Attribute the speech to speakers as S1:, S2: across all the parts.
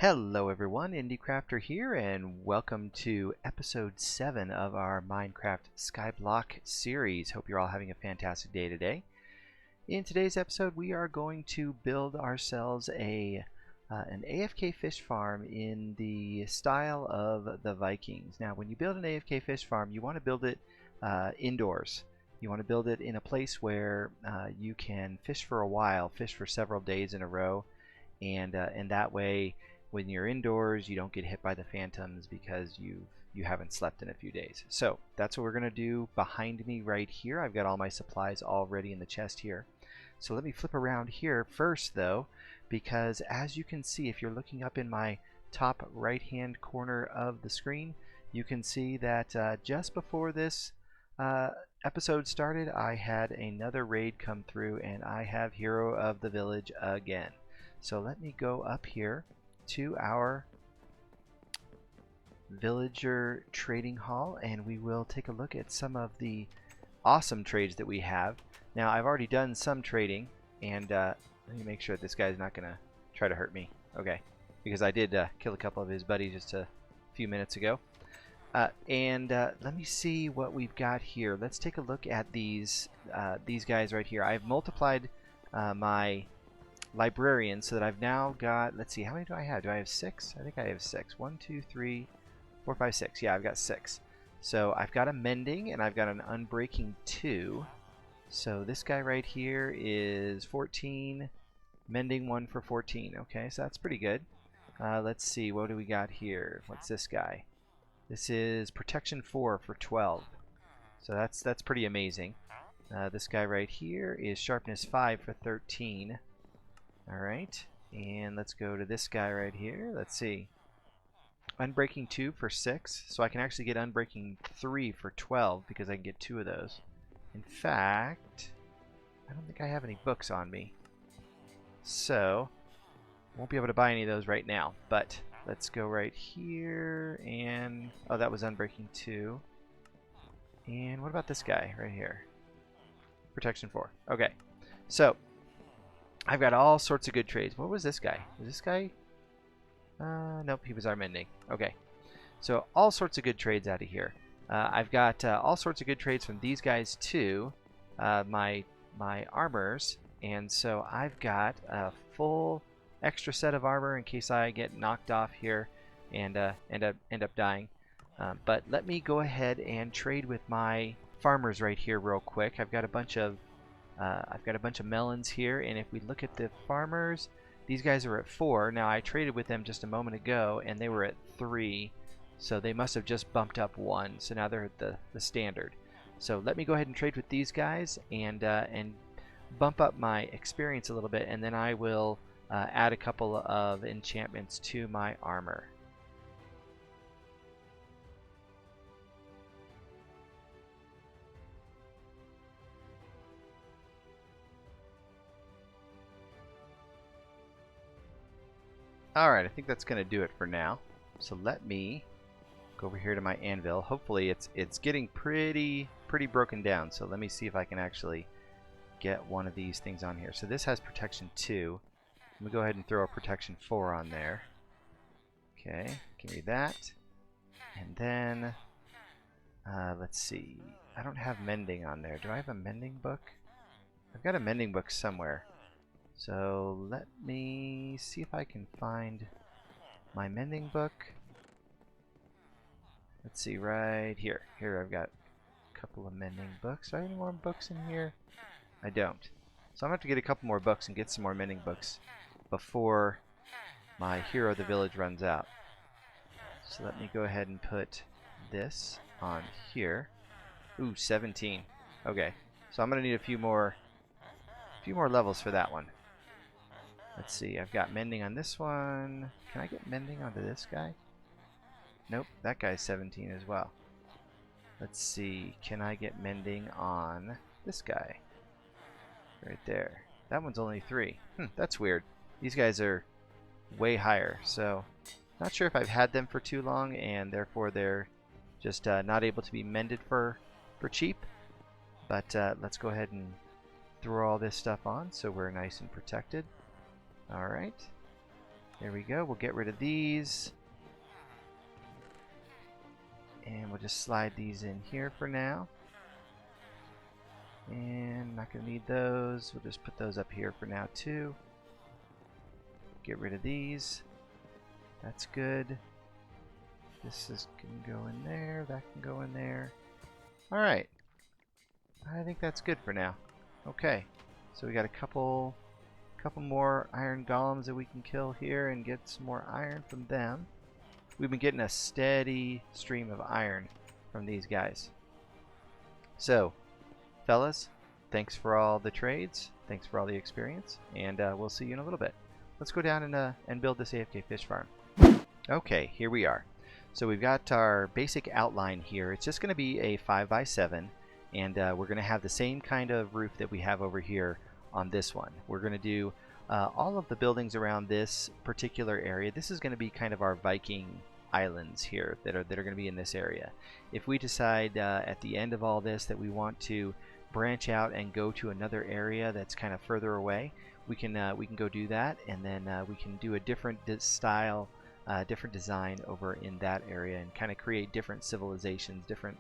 S1: Hello everyone, IndieCrafter here, and welcome to episode 7 of our Minecraft Skyblock series. Hope you're all having a fantastic day today. In today's episode, we are going to build ourselves an AFK Fish Farm in the style of the Vikings. Now, when you build an AFK Fish Farm, you want to build it indoors. You want to build it in a place where you can fish for a while, fish for several days in a row, and that way, when you're indoors, you don't get hit by the phantoms because you haven't slept in a few days. So that's what we're going to do behind me right here. I've got all my supplies already in the chest here. So let me flip around here first though, because as you can see, if you're looking up in my top right hand corner of the screen, you can see that just before this episode started, I had another raid come through and I have Hero of the Village again. So let me go up here to our villager trading hall and we will take a look at some of the awesome trades that we have. Now I've already done some trading, and let me make sure that this guy's not gonna try to hurt me. Okay, because I did kill a couple of his buddies just a few minutes ago. Let me see what we've got here. Let's take a look at these guys right here. I've multiplied my librarian so that I've now got, let's see, how many do I have? Do I have 6? I think I have 6. 1, 2, 3, 4, 5, 6. Yeah, I've got 6. So I've got a mending and I've got an unbreaking 2. So this guy right here is 14, mending 1 for 14. Okay, so that's pretty good. Let's see, what do we got here? What's this guy? This is protection 4 for 12. So that's pretty amazing. This guy right here is sharpness 5 for 13. Alright, and let's go to this guy right here. Let's see. Unbreaking 2 for 6. So I can actually get Unbreaking 3 for 12 because I can get 2 of those. In fact, I don't think I have any books on me. So, won't be able to buy any of those right now. But let's go right here and... oh, that was Unbreaking 2. And what about this guy right here? Protection 4. Okay, so I've got all sorts of good trades. What was this guy? Was this guy? Nope, he was our mending. Okay. So all sorts of good trades out of here. I've got all sorts of good trades from these guys too. My armors. And so I've got a full extra set of armor in case I get knocked off here and end up dying. But let me go ahead and trade with my farmers right here real quick. I've got a bunch of melons here, and if we look at the farmers, these guys are at 4. Now I traded with them just a moment ago and they were at 3, so they must have just bumped up 1, so now they're at the standard. So let me go ahead and trade with these guys and bump up my experience a little bit, and then I will add a couple of enchantments to my armor. Alright, I think that's going to do it for now. So let me go over here to my anvil. Hopefully it's getting pretty broken down. So let me see if I can actually get one of these things on here. So this has protection 2. Let me go ahead and throw a protection 4 on there. Okay, give me that. And then, let's see. I don't have mending on there. Do I have a mending book? I've got a mending book somewhere. So let me see if I can find my mending book. Let's see, right here. Here I've got a couple of mending books. Do I have any more books in here? I don't. So I'm going to have to get a couple more books and get some more mending books before my Hero of the Village runs out. So let me go ahead and put this on here. Ooh, 17. Okay, so I'm going to need a few more levels for that one. Let's see, I've got mending on this one. Can I get mending onto this guy? Nope, that guy's 17 as well. Let's see, can I get mending on this guy? Right there. That one's only 3. That's weird. These guys are way higher, so not sure if I've had them for too long and therefore they're just not able to be mended for cheap. But let's go ahead and throw all this stuff on so we're nice and protected. Alright. There we go. We'll get rid of these. And we'll just slide these in here for now. And not going to need those. We'll just put those up here for now too. Get rid of these. That's good. This can go in there. That can go in there. Alright. I think that's good for now. Okay. So we got a couple more iron golems that we can kill here and get some more iron from them. We've been getting a steady stream of iron from these guys. So, fellas, thanks for all the trades. Thanks for all the experience. And we'll see you in a little bit. Let's go down and build this AFK Fish Farm. Okay, here we are. So we've got our basic outline here. It's just going to be a 5x7. And we're going to have the same kind of roof that we have over here on this one. We're going to do all of the buildings around this particular area. This is going to be kind of our Viking islands here that are going to be in this area. If we decide at the end of all this that we want to branch out and go to another area that's kind of further away, we can go do that, and then we can do a different style, different design over in that area, and kind of create different civilizations, different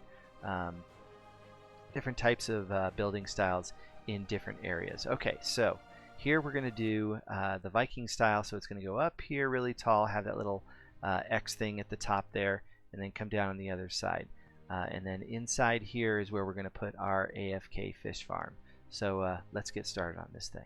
S1: types of building styles in different areas. Okay, so here we're going to do the Viking style, so it's going to go up here really tall, have that little X thing at the top there, and then come down on the other side. And then inside here is where we're going to put our AFK Fish Farm. So let's get started on this thing.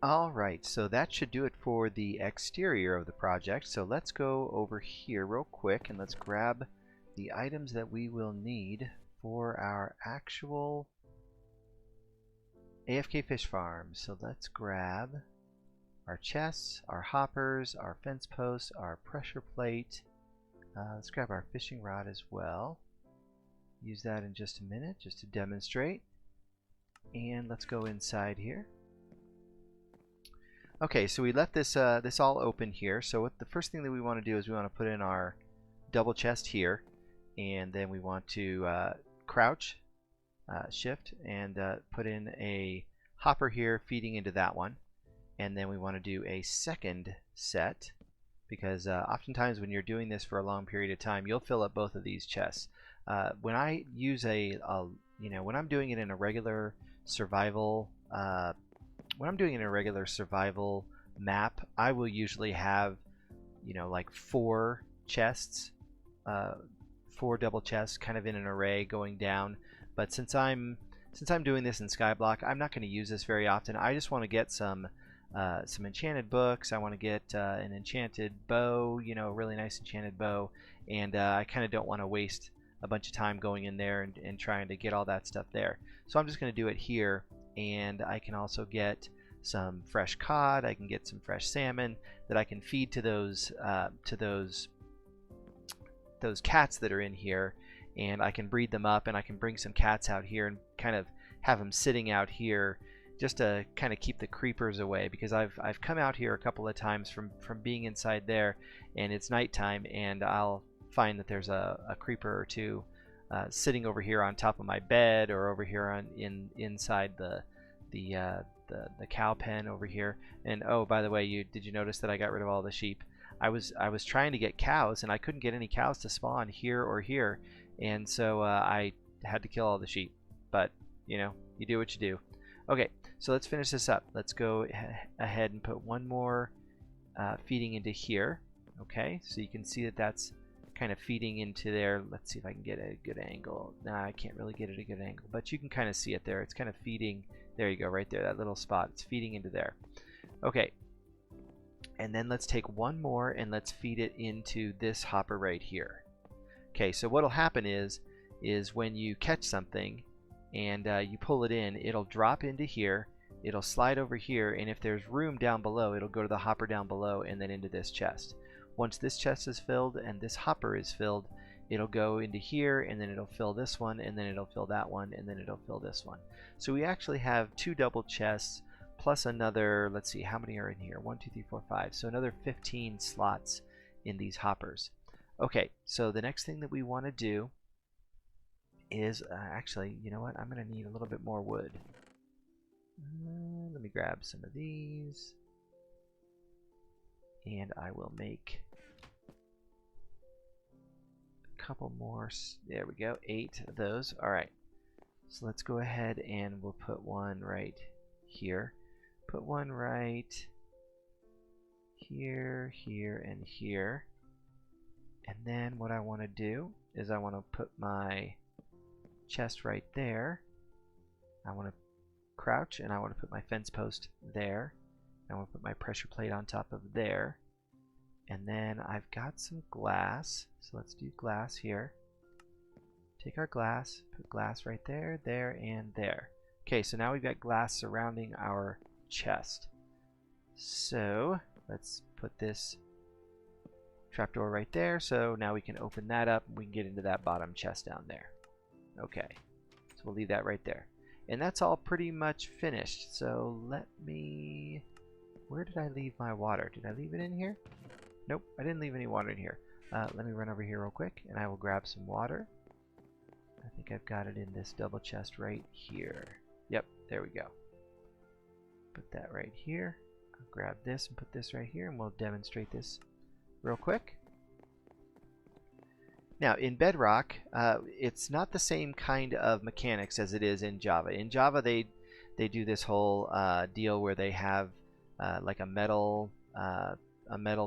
S1: Alright, so that should do it for the exterior of the project. So let's go over here real quick and let's grab the items that we will need for our actual AFK Fish Farm. So let's grab our chests, our hoppers, our fence posts, our pressure plate. Let's grab our fishing rod as well. Use that in just a minute just to demonstrate. And let's go inside here. Okay, so we left this this all open here. So what the first thing that we want to do is we want to put in our double chest here, and then we want to crouch, shift, and put in a hopper here feeding into that one. And then we want to do a second set, because oftentimes when you're doing this for a long period of time, you'll fill up both of these chests. When I use when I'm doing it in a regular survival map, I will usually have, like 4 chests, 4 double chests kind of in an array going down. But since I'm doing this in Skyblock, I'm not going to use this very often. I just want to get some enchanted books. I want to get an enchanted bow, a really nice enchanted bow, and I kind of don't want to waste a bunch of time going in there and trying to get all that stuff there. So I'm just going to do it here, and I can also get some fresh cod. I can get some fresh salmon that I can feed to those cats that are in here, and I can breed them up, and I can bring some cats out here and kind of have them sitting out here just to kind of keep the creepers away, because I've come out here a couple of times from being inside there, and it's nighttime, and I'll find that there's a creeper or two sitting over here on top of my bed, or over here inside the cow pen over here. And oh, by the way, did you notice that I got rid of all the sheep? I was trying to get cows, and I couldn't get any cows to spawn here or here, and so I had to kill all the sheep. But you do what you do. Okay, so let's finish this up. Let's go ahead and put one more feeding into here. Okay, so you can see that that's kind of feeding into there. Let's see if I can get a good angle. Nah, I can't really get it a good angle, but you can kind of see it there. It's kind of feeding. There you go, right there, that little spot. It's feeding into there. Okay, and then let's take one more and let's feed it into this hopper right here. Okay, so what'll happen is when you catch something and you pull it in, it'll drop into here, it'll slide over here, and if there's room down below, it'll go to the hopper down below and then into this chest. Once this chest is filled and this hopper is filled, it'll go into here, and then it'll fill this one, and then it'll fill that one, and then it'll fill this one. So we actually have 2 double chests plus another, let's see, how many are in here? 1, 2, 3, 4, 5. So another 15 slots in these hoppers. Okay, so the next thing that we want to do is, actually, you know what? I'm going to need a little bit more wood. Let me grab some of these, and I will make a couple more. There we go, 8 of those. Alright, so let's go ahead and we'll put one right here. Put one right here, here, and here. And then what I want to do is I want to put my chest right there. I want to crouch, and I want to put my fence post there. I want to put my pressure plate on top of there. And then I've got some glass, so let's do glass here. Take our glass, put glass right there, there, and there. Okay, so now we've got glass surrounding our chest. So let's put this trapdoor right there, so now we can open that up and we can get into that bottom chest down there. Okay, so we'll leave that right there. And that's all pretty much finished. So let me... Where did I leave my water? Did I leave it in here? Nope, I didn't leave any water in here. Let me run over here real quick, and I will grab some water. I think I've got it in this double chest right here. Yep, there we go. Put that right here. I'll grab this and put this right here, and we'll demonstrate this real quick. Now, in Bedrock, it's not the same kind of mechanics as it is in Java. In Java, they do this whole deal where they have like a metal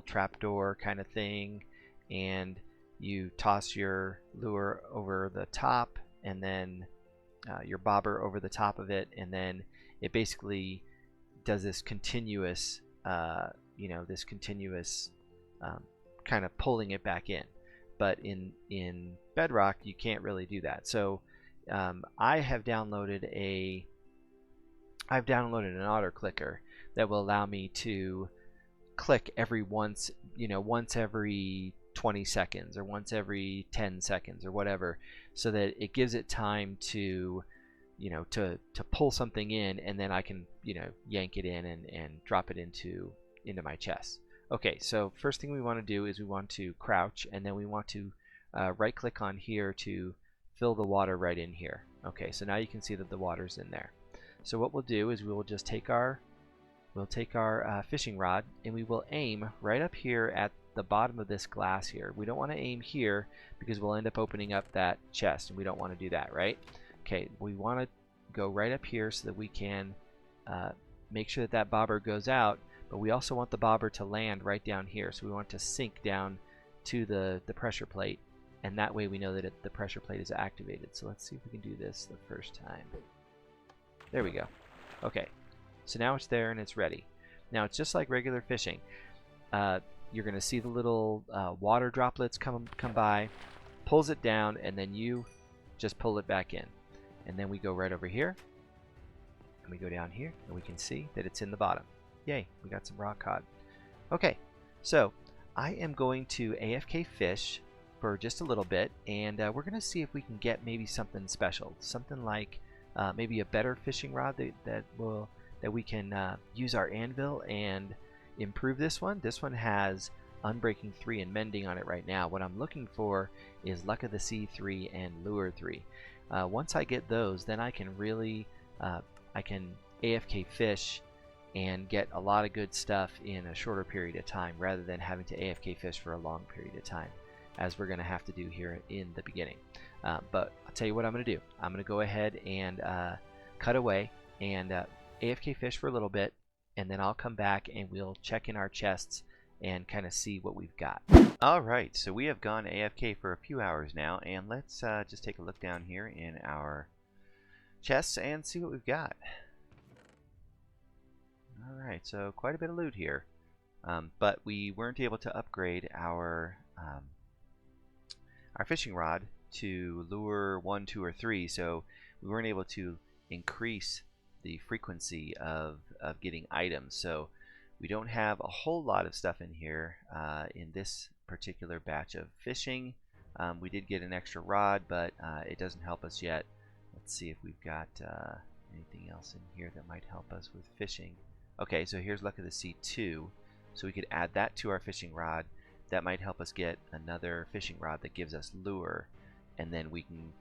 S1: trapdoor kind of thing, and you toss your lure over the top, and then your bobber over the top of it, and then it basically does this continuous, you know, this continuous kind of pulling it back in. But in Bedrock, you can't really do that. So I've downloaded an Autoclicker that will allow me to click every once every 20 seconds or once every 10 seconds or whatever, so that it gives it time to to pull something in, and then I can yank it in and drop it into my chest. Okay, so first thing we want to do is we want to crouch, and then we want to right click on here to fill the water right in here. Okay, so now you can see that the water's in there. So what we'll do is we will just take our fishing rod, and we will aim right up here at the bottom of this glass here. We don't want to aim here because we'll end up opening up that chest, and we don't want to do that, right? Okay, we want to go right up here so that we can make sure that that bobber goes out, but we also want the bobber to land right down here. So we want to sink down to the pressure plate, and that way we know that the pressure plate is activated. So let's see if we can do this the first time. There we go. Okay, so now it's there and it's ready. Now it's just like regular fishing. You're going to see the little water droplets come by, pulls it down, and then you just pull it back in. And then we go right over here, and we go down here, and we can see that it's in the bottom. Yay, we got some rock cod. Okay, so I am going to AFK fish for just a little bit, and we're going to see if we can get maybe something special, something like maybe a better fishing rod that we can use our anvil and improve this one. This one has Unbreaking 3 and Mending on it right now. What I'm looking for is Luck of the Sea 3 and Lure 3. Once I get those, then I can really I can AFK fish and get a lot of good stuff in a shorter period of time, rather than having to AFK fish for a long period of time, as we're going to have to do here in the beginning. But I'll tell you what I'm going to do. I'm going to go ahead and cut away and AFK fish for a little bit, and then I'll come back and we'll check in our chests and kind of see what we've got. Alright, so we have gone AFK for a few hours now, and let's just take a look down here in our chests and see what we've got. Alright, so quite a bit of loot here, but we weren't able to upgrade our fishing rod to lure 1, 2, or 3, so we weren't able to increase the frequency of getting items. So we don't have a whole lot of stuff in here in this particular batch of fishing. We did get an extra rod, but it doesn't help us yet. Let's see if we've got anything else in here that might help us with fishing. Okay, so here's Luck of the Sea 2, so we could add that to our fishing rod. That might help us get another fishing rod that gives us lure, and then we can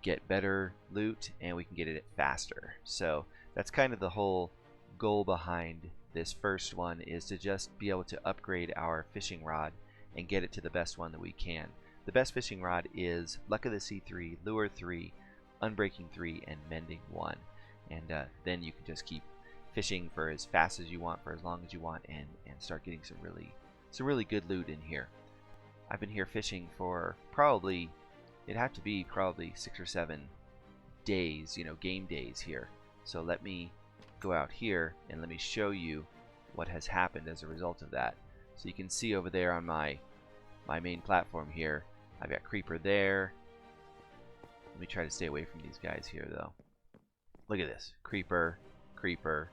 S1: get better loot and we can get it faster. So that's kind of the whole goal behind this first one, is to just be able to upgrade our fishing rod and get it to the best one that we can. The best fishing rod is Luck of the Sea 3, Lure 3, Unbreaking 3, and Mending 1. And then you can just keep fishing for as fast as you want, for as long as you want, and start getting some really good loot in here. I've been here fishing for probably, it'd have to be probably 6 or 7 days, game days here. So let me go out here and let me show you what has happened as a result of that. So you can see over there on my main platform here, I've got Creeper there. Let me try to stay away from these guys here though. Look at this. Creeper, Creeper,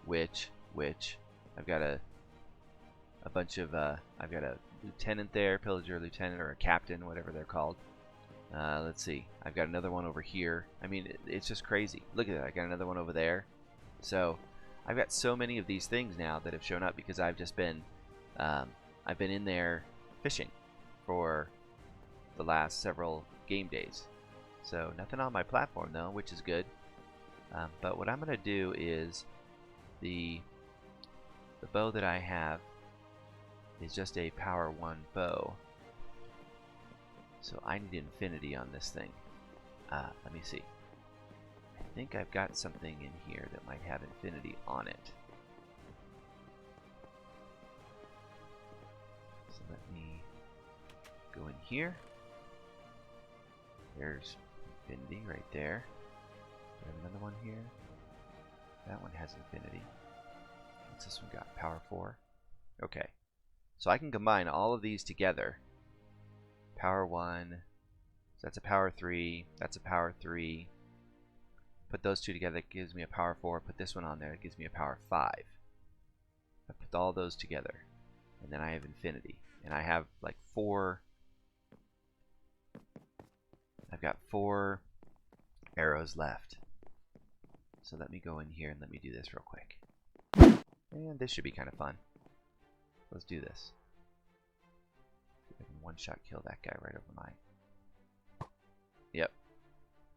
S1: Witch, Witch. I've got a bunch of, I've got a lieutenant there, pillager lieutenant, or a captain, whatever they're called. Let's see. I've got another one over here. I mean, it's just crazy. Look at that. I got another one over there. So I've got so many of these things now that have shown up because I've just been, I've been in there fishing for the last several game days. So nothing on my platform though, which is good. But what I'm going to do is the bow that I have is just a power 1 bow. So I need infinity on this thing. Let me see. I think I've got something in here that might have infinity on it. So let me go in here. There's infinity right there. We have another one here. That one has infinity. What's this one got? Power 4. Okay. So I can combine all of these together. Power 1. So that's a power 3. That's a power 3. Put those two together, that gives me a power 4. Put this one on there, it gives me a power 5. I put all those together. And then I have infinity. And I have like 4. I've got 4 arrows left. So let me go in here and let me do this real quick. And this should be kind of fun. Let's do this. See if I can one-shot kill that guy right over my... Yep.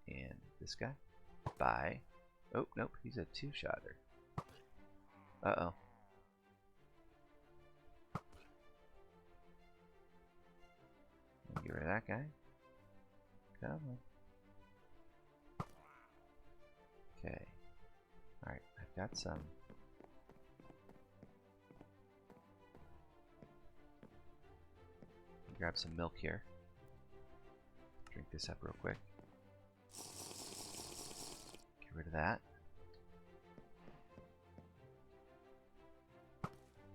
S1: And this guy. Bye. Oh, nope. He's a two-shotter. Uh-oh. Get rid of that guy. Come on. Okay. Alright, I've got some... Grab some milk here. Drink this up real quick. Get rid of that.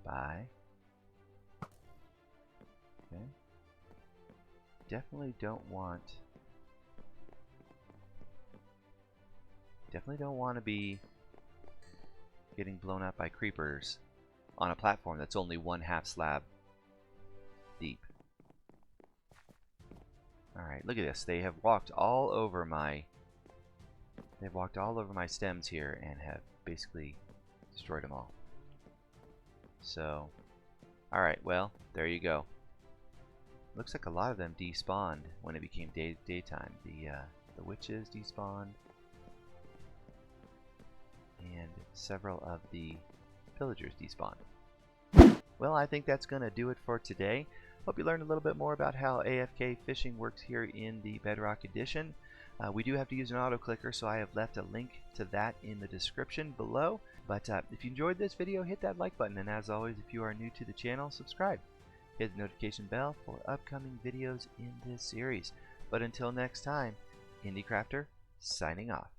S1: Bye. Okay. Definitely don't want to be getting blown up by creepers on a platform that's only 1/2 slab deep. Alright, look at this. They have walked all over my stems here and have basically destroyed them all. So, alright, well, there you go. Looks like a lot of them despawned when it became daytime. The witches despawned, and several of the pillagers despawned. Well, I think that's going to do it for today. Hope you learned a little bit more about how AFK fishing works here in the Bedrock edition. We do have to use an autoclicker, so I have left a link to that in the description below. But if you enjoyed this video, hit that like button, and as always, if you are new to the channel, subscribe. Hit the notification bell for upcoming videos in this series. But until next time, Indie Crafter signing off.